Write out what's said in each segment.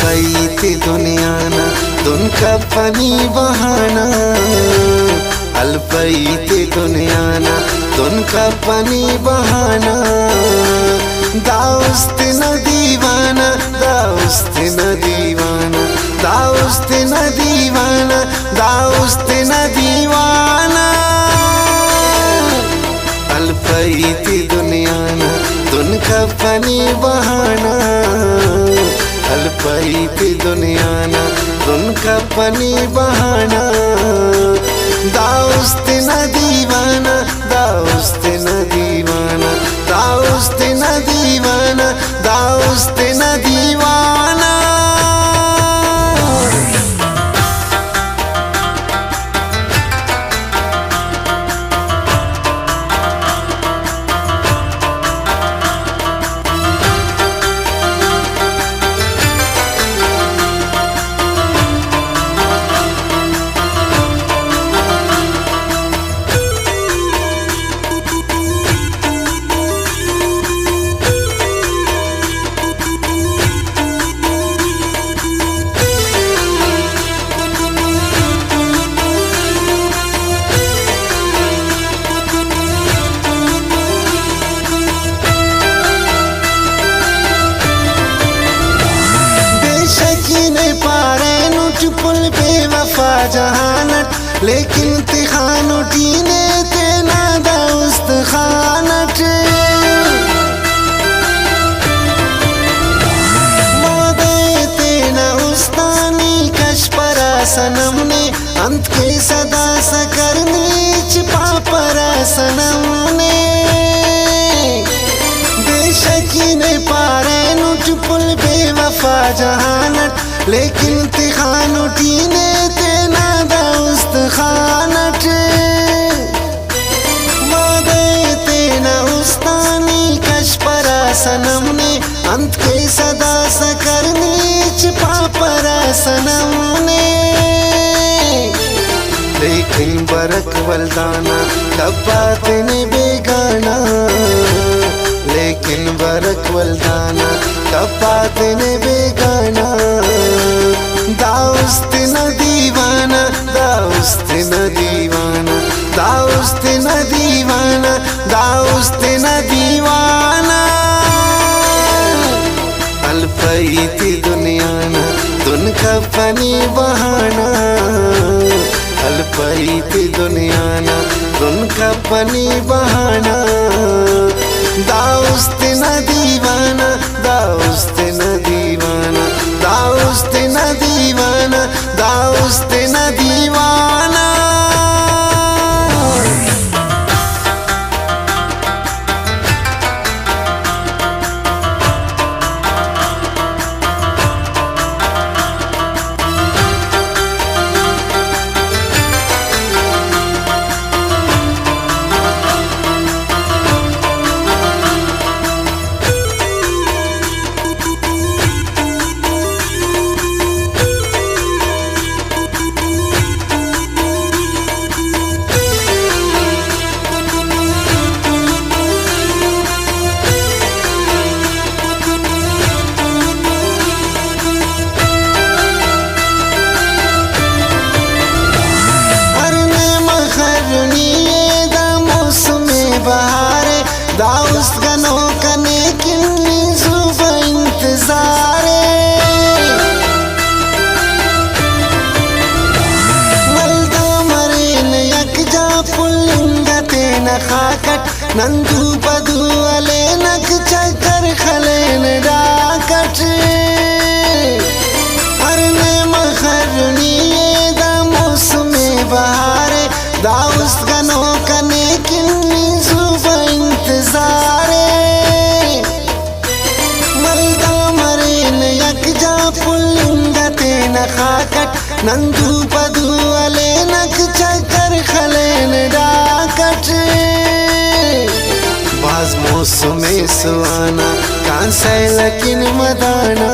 अल्पैति दुनियाना दुनका पनी बहाना अल्पैति दुनियाना दुनका पनी बहाना दाउस्त न दीवाना दाउस्त न दीवाना दाउस्त न दीवाना दाउस्त न दीवाना अल्पैति दुनियाना दुनका पनी बहाना अल्पैति दुनियाना दुनका पनी बहाना दाउस्त न दीवाना दाउस्त न दीवाना दाउस्त न दीवाना दाउस्त न दीवाना पुल बेवफा जहानत लेकिन तिखानो टीने तेना दाउस्त खानत मोदे तेना उस्तानी कशपरा सनम ने अंत के सदा सकरनी छिपा परा सनम ने बेशकी ने पारे नुट पुल बेवफा जहानत लेकिन तिखानो टीने तेना दाउस्त खानत मोदे तेना उस्तानी कशपरा सनम ने अंत के सदा सकरनी छिपा परा सनम ने लेकिन बरक वल्दाना डब्बा तेने बेगाना लेकिन बरक वल्दाना डब्बा तेने बेगाना दाउस्त न दीवाना दाउस्त न दीवाना दाउस्त न दीवाना दाउस्त न दीवाना अल्पैति दुनियाना दुनका पनी बहाना अल्पैति दुनियाना दुनका पनी बहाना दाउस्त न दीवाना दाउस्त न दीवाना दाउस्त न दीवाना दाउस्त न दीवाना दाउस्त गनो कने किन्नी सुबह इंतजारे मल्दा मरेन यकजा पुल्लिंगा तेना खाकट नंदू बदू अले नक चक्कर खलेन डाकट हरने मखरनी दा मौसमे बहारे दाउस्त गनो कने किन्नी सुबह इंतजारे मल्दा मरेन यकजा पुल्लिंगा तेना खाकट नंदू बदू अले नक चक्कर खलेन डाकट बाज मौसमे सुहाना कांसे लकिन मदाना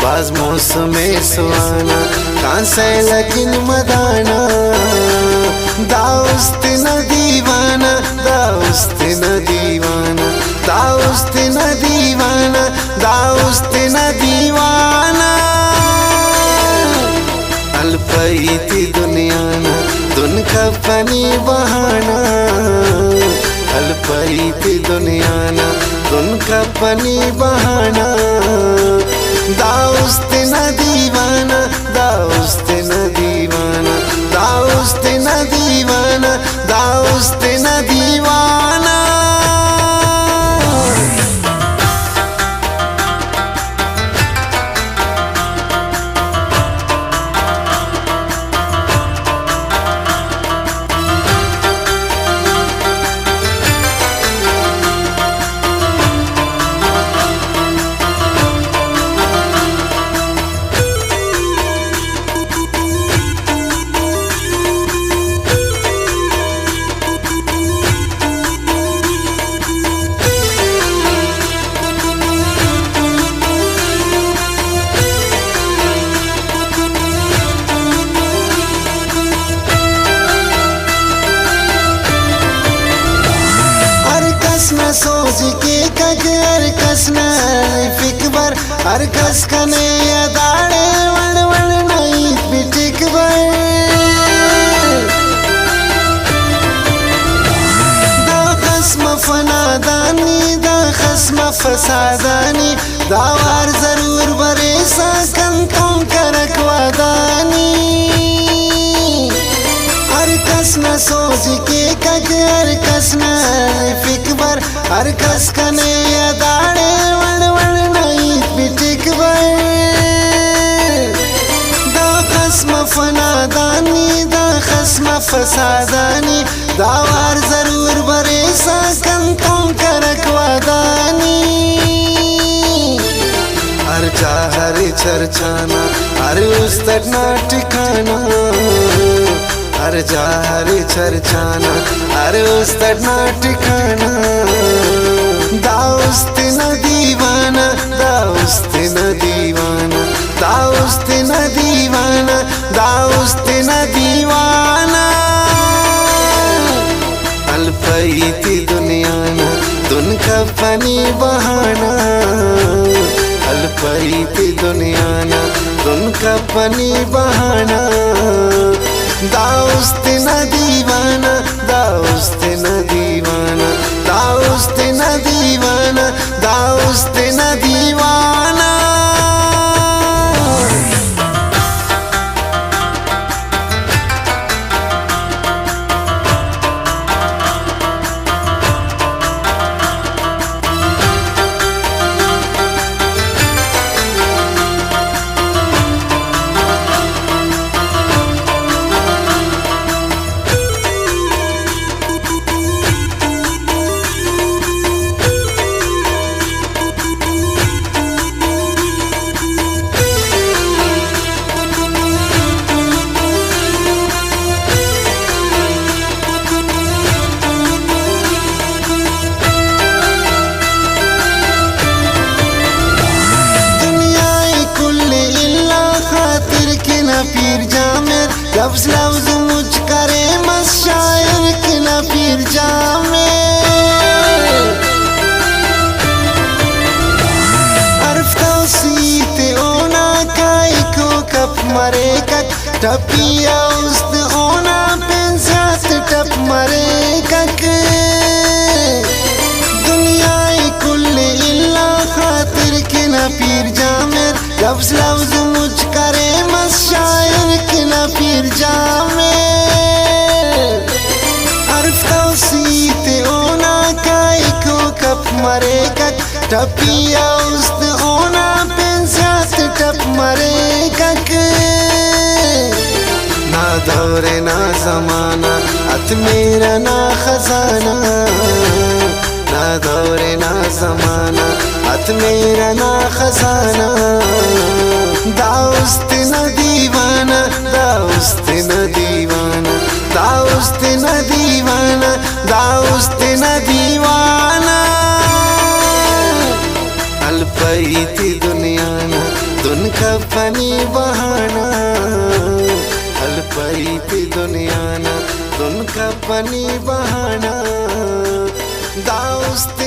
बाज मौसमे सुहाना कांसे लकिन मदाना दाउस्त न दीवाना दाउस्त न दीवाना दाउस्त न दीवाना, दाउस्त न दीवाना। अल्पैती दुनियाना दुन कपनी बहाना, अल्पैती दुनियाना दुन कपनी बहाना। दाउस्त न दीवाना, दाउस्त न दीवाना, दाउस्त न दीवाना, दाउस्त न दीवाना। सोच के कगर कसना फिकबर हर कस कने दाड़े वण वण नहीं पिटिकबर। दा खस्म फनादानी, दा खस्म फसादानी, दावार जरूर बरे सा कंतों करक वादानी। हर कस न सोच के कगर कसना फिकबर हर कस कने दाड़े वण वण नहीं पिटिकबर। दा खस्म फनादानी, दा खस्म फसादानी, दावार जरूर बरे सा कंतों करक वादानी। हर जा हर चर्चाना हर उस तक ना ठिकाना, हर जा हर चर्चाना हर उस तक ना ठिकाना। दाउस्त न दीवाना, दाउस्त न दीवाना, दाउस्त न दीवाना, दाउस्त न दीवाना। अल्पैती दुनियाना दुन कपनी बहाना, अल्पैती दुनियाना दुन कपनी बहाना। दाउस्त न दीवाना, दाउस्त न दीवाना, दाउस्त न दीवाना, दाउस्त न दीवाना। पीर जामिर लफ्ज लफ्ज मुझ करे मस शायर के ना पीर जामिर। अर्फ तौसीत ओना काई को कप मरे कक टपिया उस्त ओना पेंसात टप मरे कक। दुनियाई कुल्ले इल्ला खातिर के ना पीर जामिर लफ्ज लफ्ज मुझ करे मस शायर के ना पीर जामिर। अर्फ तौसीत ओना काई को कप मरे कक टपिया उस्त ओना पेंसात टप मरे कक। ना दौरे ना जमाना अत मेरा ना खजाना, ना दौरे ना जमाना अत मेरा ना खजाना। दाउस्त न दीवाना, दाउस्त न दीवाना, दाउस्त न दीवाना, दाउस्त न दीवाना। अल्पैती दुनियाना दुन कपनी बहाना, अल्पैती दुनियाना दुन कपनी बहाना। दाउस्त